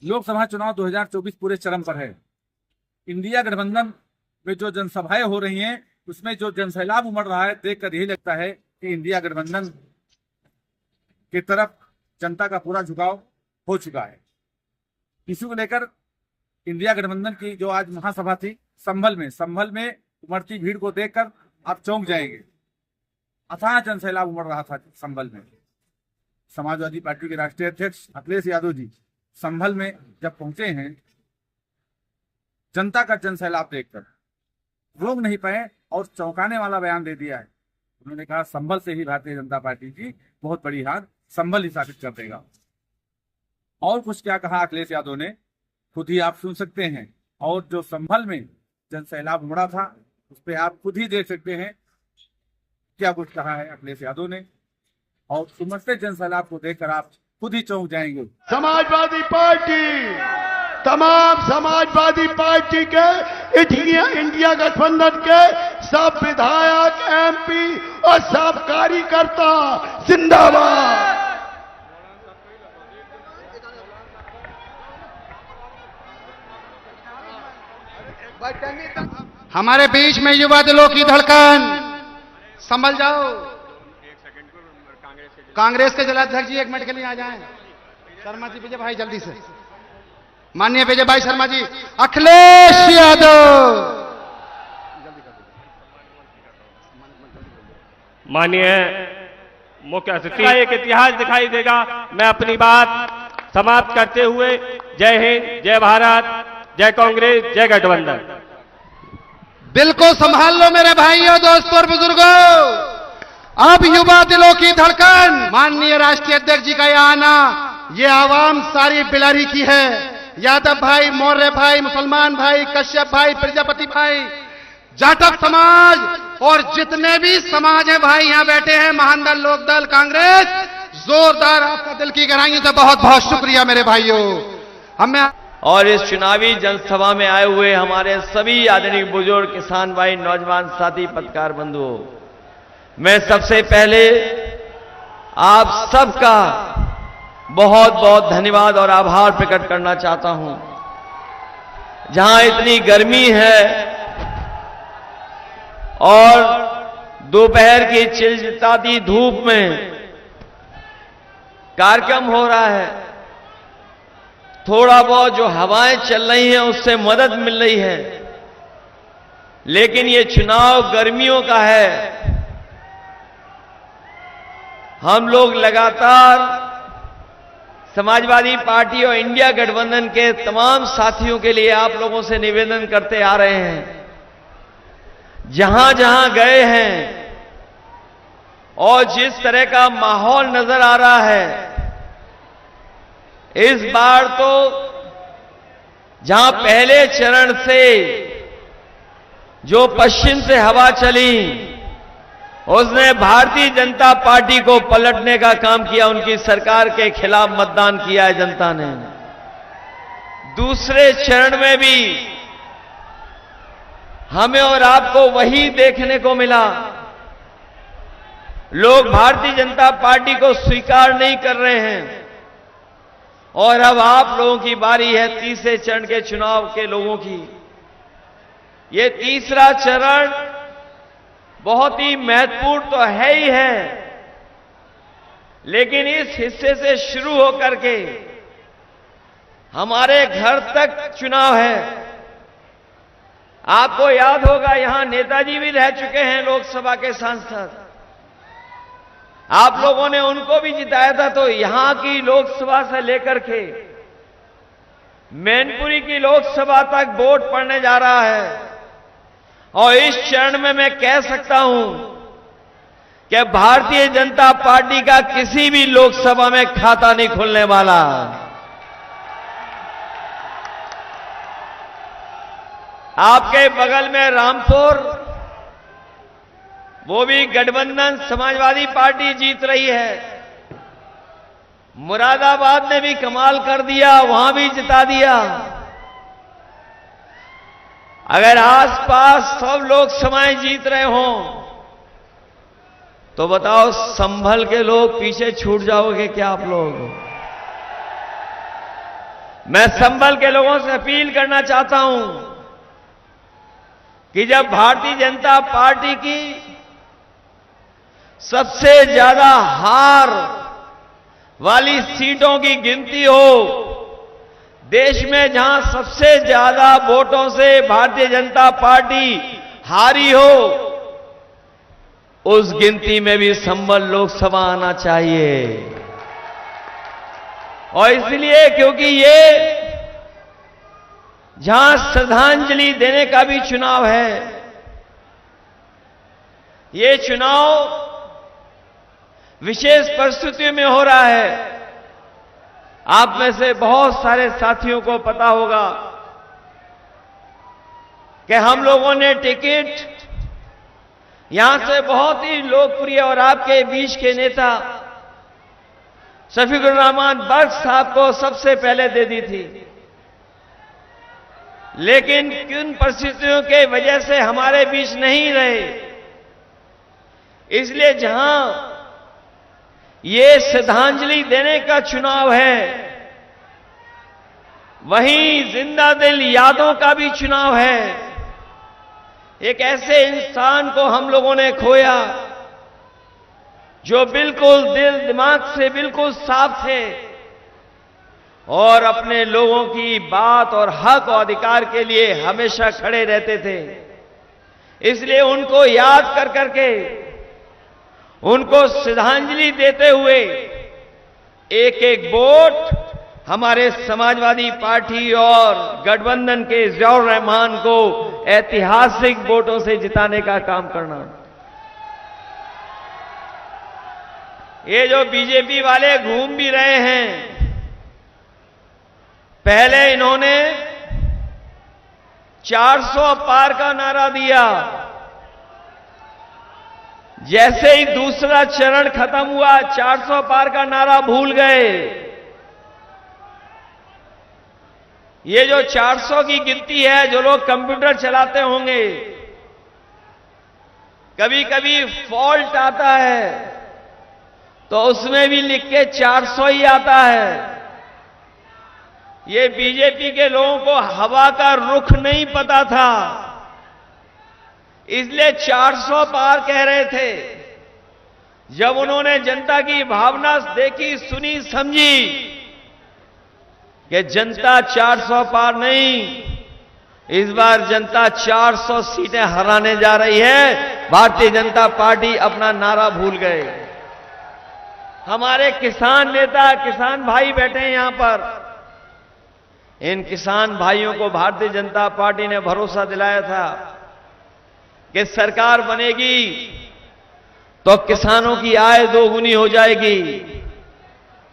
लोकसभा चुनाव 2024 पूरे चरम पर है। इंडिया गठबंधन में जो जनसभाएं हो रही हैं, उसमें जो जनसैलाब उमड़ रहा है, देखकर यही लगता है कि इंडिया गठबंधन की तरफ जनता का पूरा झुकाव हो चुका है। इसी को लेकर इंडिया गठबंधन की जो आज महासभा थी संभल में उमड़ती भीड़ को देखकर आप चौंक जाएंगे। अथाह जनसैलाब उमड़ रहा था संभल में। समाजवादी पार्टी के राष्ट्रीय अध्यक्ष अखिलेश यादव जी संभल में जब पहुंचे हैं, जनता का जनसैलाब देखकर रोक नहीं पाए और चौंकाने वाला बयान दे दिया है। उन्होंने कहा संभल से ही भारतीय जनता पार्टी की बहुत बड़ी हार संभल ही साबित कर देगा। और कुछ क्या कहा अखिलेश यादव ने, खुद ही आप सुन सकते हैं। और जो संभल में जनसैलाब उमड़ा था, उस पर आप खुद ही देख सकते हैं क्या कुछ कहा है अखिलेश यादव ने। और उमड़ते जनसैलाब को देखकर आप खुद ही चौंक जाएंगे। समाजवादी पार्टी, तमाम समाजवादी पार्टी के इंडिया गठबंधन के सब विधायक, एमपी और सब कार्यकर्ता जिंदाबाद। हमारे बीच में युवा दिलों की धड़कन, संभल जाओ। कांग्रेस के जिलाध्यक्ष जी 1 मिनट के लिए आ जाएं। शर्मा जी, विजय भाई जल्दी से। माननीय विजय भाई शर्मा जी। अखिलेश यादव। माननीय मुख्य अतिथि का एक इतिहास दिखाई देगा। मैं अपनी बात समाप्त करते हुए जय हिंद, जय भारत, जय कांग्रेस, जय गठबंधन। बिल्कुल संभाल लो मेरे भाइयों, दोस्तों और बुजुर्गों। अब युवा दिलों की धड़कन, माननीय राष्ट्रीय अध्यक्ष जी का यहाँ आना, ये आवाम सारी बिलारी की है। यादव भाई, मौर्य भाई, मुसलमान भाई, कश्यप भाई, प्रजापति भाई, जाटव समाज और जितने भी समाज हैं भाई यहाँ बैठे हैं, महान दल, लोकदल, कांग्रेस, जोरदार आपका दिल की गहराइयों से बहुत बहुत शुक्रिया मेरे भाइयों। हमें और इस चुनावी जनसभा में आए हुए हमारे सभी आदरणीय बुजुर्ग, किसान भाई, नौजवान साथी, पत्रकार बंधुओं, मैं सबसे पहले आप सबका बहुत बहुत धन्यवाद और आभार प्रकट करना चाहता हूं। जहां इतनी गर्मी है और दोपहर की चिलचिलाती धूप में कार्यक्रम हो रहा है, थोड़ा बहुत जो हवाएं चल रही हैं उससे मदद मिल रही है, लेकिन ये चुनाव गर्मियों का है। हम लोग लगातार समाजवादी पार्टी और इंडिया गठबंधन के तमाम साथियों के लिए आप लोगों से निवेदन करते आ रहे हैं, जहां जहां गए हैं और जिस तरह का माहौल नजर आ रहा है, इस बार तो जहां पहले चरण से जो पश्चिम से हवा चली, उसने भारतीय जनता पार्टी को पलटने का काम किया, उनकी सरकार के खिलाफ मतदान किया है जनता ने। दूसरे चरण में भी हमें और आपको वही देखने को मिला। लोग भारतीय जनता पार्टी को स्वीकार नहीं कर रहे हैं और अब आप लोगों की बारी है तीसरे चरण के चुनाव के लोगों की। ये तीसरा चरण बहुत ही महत्वपूर्ण तो है ही है, लेकिन इस हिस्से से शुरू होकर के हमारे घर तक चुनाव है। आपको याद होगा यहां नेताजी भी रह चुके हैं, लोकसभा के सांसद। आप लोगों ने उनको भी जिताया था, तो यहां की लोकसभा से लेकर के मैनपुरी की लोकसभा तक वोट पड़ने जा रहा है। और इस चरण में मैं कह सकता हूं कि भारतीय जनता पार्टी का किसी भी लोकसभा में खाता नहीं खुलने वाला। आपके बगल में रामपुर, वो भी गठबंधन समाजवादी पार्टी जीत रही है। मुरादाबाद ने भी कमाल कर दिया, वहां भी जिता दिया। अगर आसपास सब लोग समय जीत रहे हों तो बताओ संभल के लोग पीछे छूट जाओगे क्या आप लोग? मैं संभल के लोगों से अपील करना चाहता हूं कि जब भारतीय जनता पार्टी की सबसे ज्यादा हार वाली सीटों की गिनती हो, देश में जहां सबसे ज्यादा वोटों से भारतीय जनता पार्टी हारी हो, उस गिनती में भी संभल लोकसभा आना चाहिए। और इसलिए क्योंकि ये जहां श्रद्धांजलि देने का भी चुनाव है, ये चुनाव विशेष परिस्थितियों में हो रहा है। आप में से बहुत सारे साथियों को पता होगा कि हम लोगों ने टिकट यहां से बहुत ही लोकप्रिय और आपके बीच के नेता शफीकुर रहमान बर्क साहब को सबसे पहले दे दी थी, लेकिन किन परिस्थितियों के वजह से हमारे बीच नहीं रहे। इसलिए जहां ये श्रद्धांजलि देने का चुनाव है, वहीं जिंदा दिल यादों का भी चुनाव है। एक ऐसे इंसान को हम लोगों ने खोया जो बिल्कुल दिल दिमाग से बिल्कुल साफ थे और अपने लोगों की बात और हक और अधिकार के लिए हमेशा खड़े रहते थे। इसलिए उनको याद कर करके, उनको श्रद्धांजलि देते हुए एक एक वोट हमारे समाजवादी पार्टी और गठबंधन के जियाउर रहमान को ऐतिहासिक वोटों से जिताने का काम करना। ये जो बीजेपी वाले घूम भी रहे हैं, पहले इन्होंने 400 पार का नारा दिया, जैसे ही दूसरा चरण खत्म हुआ 400 पार का नारा भूल गए। ये जो 400 की गिनती है, जो लोग कंप्यूटर चलाते होंगे, कभी कभी फॉल्ट आता है तो उसमें भी लिख के 400 ही आता है। ये बीजेपी के लोगों को हवा का रुख नहीं पता था, इसलिए 400 पार कह रहे थे। जब उन्होंने जनता की भावना देखी, सुनी, समझी कि जनता 400 पार नहीं, इस बार जनता 400 सीटें हराने जा रही है, भारतीय जनता पार्टी अपना नारा भूल गए। हमारे किसान नेता, किसान भाई बैठे हैं यहां पर। इन किसान भाइयों को भारतीय जनता पार्टी ने भरोसा दिलाया था कि सरकार बनेगी तो किसानों की आय दोगुनी हो जाएगी,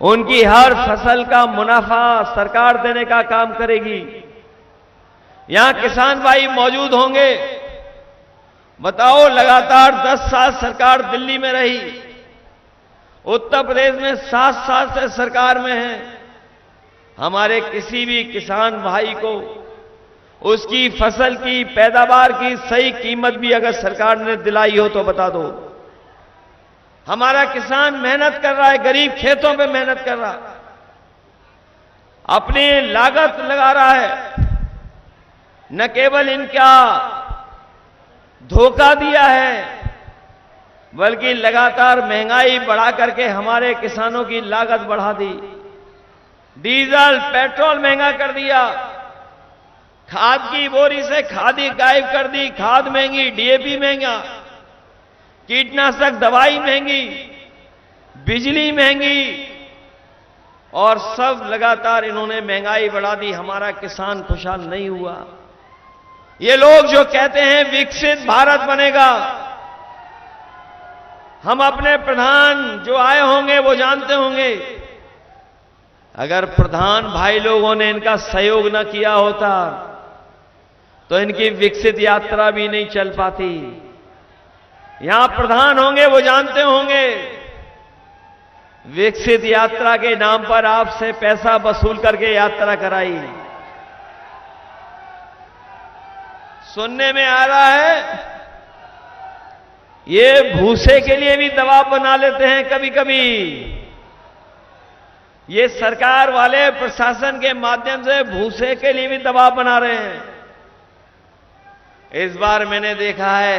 उनकी हर फसल का मुनाफा सरकार देने का काम करेगी। यहां किसान भाई मौजूद होंगे। बताओ, लगातार 10 साल सरकार दिल्ली में रही, उत्तर प्रदेश में 7 साल से सरकार में है। हमारे किसी भी किसान भाई को उसकी फसल की पैदावार की सही कीमत भी अगर सरकार ने दिलाई हो तो बता दो। हमारा किसान मेहनत कर रहा है, गरीब खेतों पे मेहनत कर रहा है, अपनी लागत लगा रहा है। न केवल इनका धोखा दिया है, बल्कि लगातार महंगाई बढ़ा करके हमारे किसानों की लागत बढ़ा दी। डीजल, पेट्रोल महंगा कर दिया, खाद की बोरी से खादी गायब कर दी, खाद महंगी, डीएपी महंगा, कीटनाशक दवाई महंगी, बिजली महंगी, और सब लगातार इन्होंने महंगाई बढ़ा दी। हमारा किसान खुशहाल नहीं हुआ। ये लोग जो कहते हैं विकसित भारत बनेगा, हम अपने प्रधान जो आए होंगे वो जानते होंगे, अगर प्रधान भाई लोगों ने इनका सहयोग न किया होता तो इनकी विकसित यात्रा भी नहीं चल पाती। यहां प्रधान होंगे वो जानते होंगे, विकसित यात्रा के नाम पर आपसे पैसा वसूल करके यात्रा कराई। सुनने में आ रहा है ये भूसे के लिए भी दबाव बना लेते हैं कभी कभी। ये सरकार वाले प्रशासन के माध्यम से भूसे के लिए भी दबाव बना रहे हैं। इस बार मैंने देखा है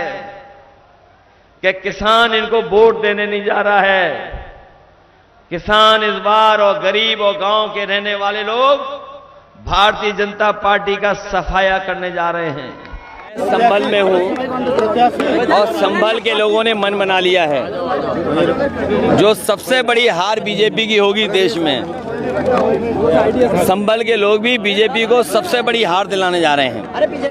कि किसान इनको वोट देने नहीं जा रहा है। किसान इस बार और गरीब और गांव के रहने वाले लोग भारतीय जनता पार्टी का सफाया करने जा रहे हैं। संभल में हूँ और संभल के लोगों ने मन बना लिया है। जो सबसे बड़ी हार बीजेपी की होगी देश में, संभल के लोग भी बीजेपी को सबसे बड़ी हार दिलाने जा रहे हैं।